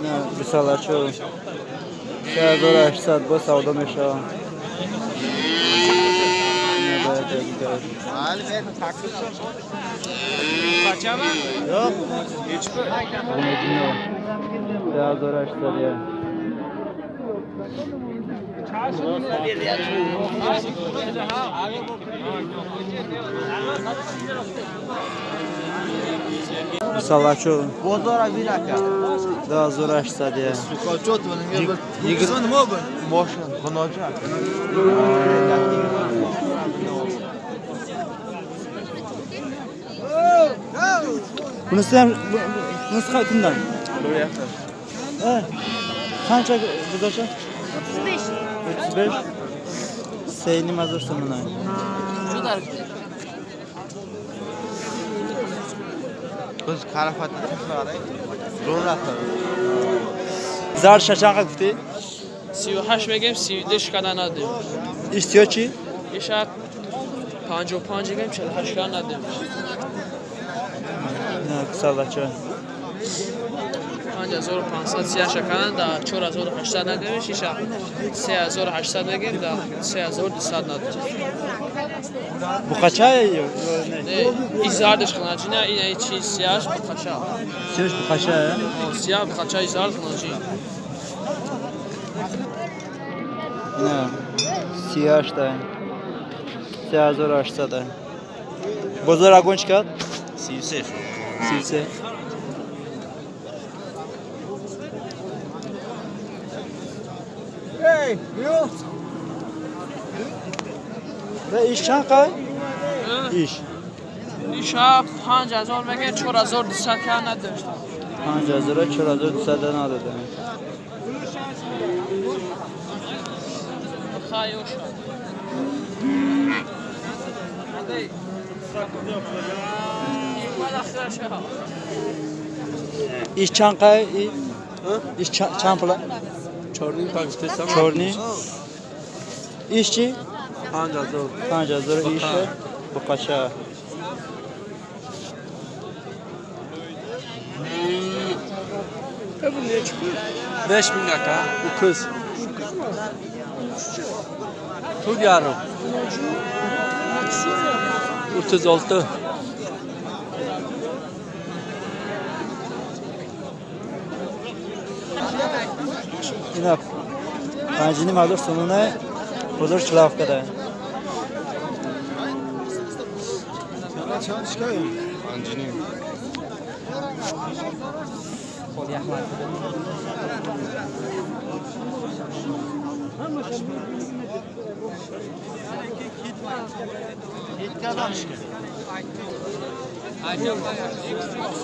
نه بساله چون 3800 با سودا میشه. نه باید دیگر. بچه من؟ یا هیچ پر؟ 3800 یا. بساله چون بازار بیرکه 2800 یا. سوکاچوت ونیم یگزون ما بن باشه خناجه Bunisi ham bunisi kimdan? Qancha buzocha? 35. Seyni mazur so'mini. biz karafatni qilmaray zo'raqi Zar shachan qilibdi. 38 بگیم 32 کدن ندیم. İstiyor chi? یه شب 55 بگیم 48 کدن ندیم. Ne kısalaşa. 5500 سیاه شکن دا 4800 ندیم. شیشه 3800 بگیم دا 3200 ندیم. Bu kaça yiyor? نه ایزاردش کنه نه این چیز سیاهش بخشا. Siyoş bu kaça ya? سیاه بخشا ایزارد کنه. Ne? Siyaş da. Siyah zor açsa da. Bozor agon çıkar. 33 Silse. hey yo Ve iş çankay? İş. این شب 5000 بگیم 4200 کدن ندیم. 5000 lira 4200 adı demek. خیلی شد. İş çankay? İş çampla. çorni pakistan Çorni. İşçi? 5000 5000 lira işe. Bu kaça? Bu ne çıkıyor? 5000 kaka bu kız Tut yarım 36 Yine pancini mazur sonuna bozor çılavkada.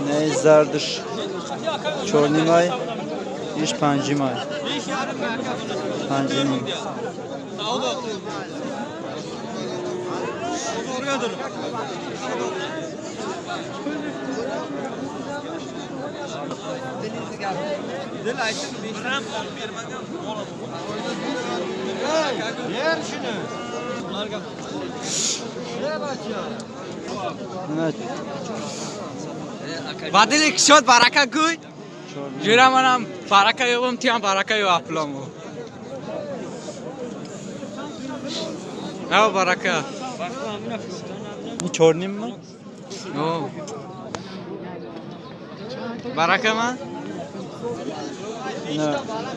Ne zardır? Çorni may, iş panci may. Pancini. Evet. Vadilik şod baraka guy. Jura manam baraka yobum tiam baraka yo aplamo. Ne baraka? Bu çorni mi? No. Baraka mı? Ne?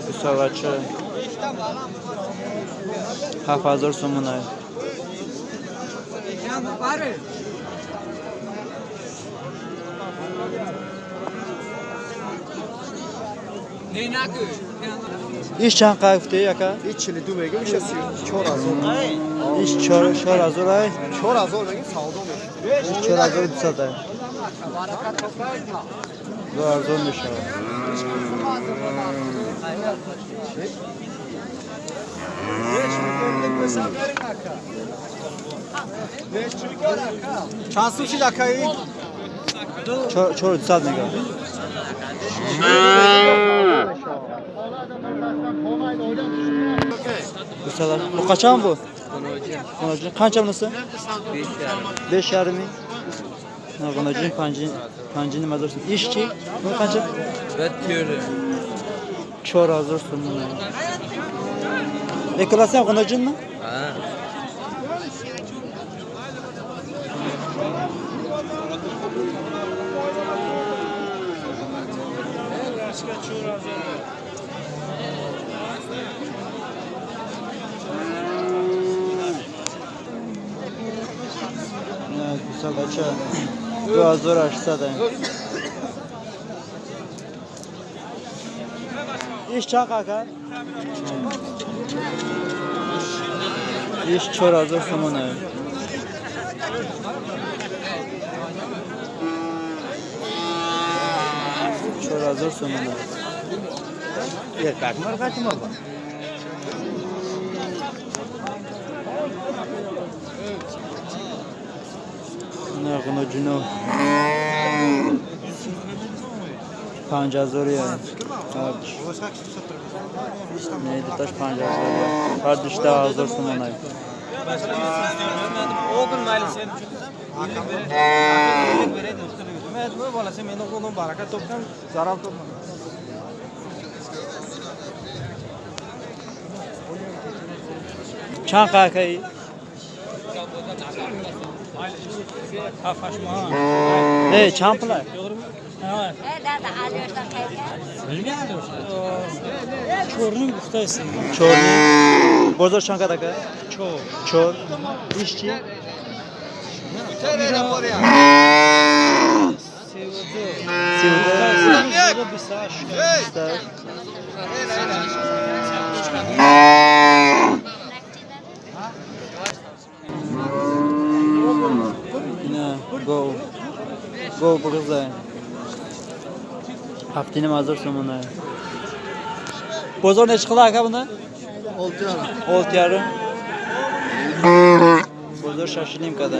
Bu savaşçı. Hafazor somunay. Ne nakı? İş çan kayıftı yaka. içili dumege bir şey çor azor İş çor azor ay. çor azor begi savdo İş çor azor düşaday. Zor zor nişa. Çansı çi dakayı Çor düşad nega. Bu salar. Bu kaçan bu? Konocu. Kaç bunası? 5 yarım. 5 yarım. Konacın pancini mazursun. İşçi. Bu kaça? Ve tüyürü. Çor hazırsın bunu. Eklasyon konacın mı? Ha. Evet, güzel açar. Biraz zor açsa da. İş çak akar. İş çor hazırsın bunu. Çor hazırsın bunu. Erkek mi erkek mi bu? Ne konacını. Panca zor ya. Neydi taş panca zor ya. Kardeşte hazırsın ona. O gün maalesef ben bola sen meni qo'lim baraka topgan zarar topmadim. Çan kakayı. Ne çampılar? Chorning ustasi. Çorlu. Bozor çanka daka. Çor. İşçi. Sivri. İster. Yine go. Go bu kızlar. Haftini mazursun buna. Bozor ne çıkılı aka buna? Oltu yarım. Bozor şaşılayım kadar.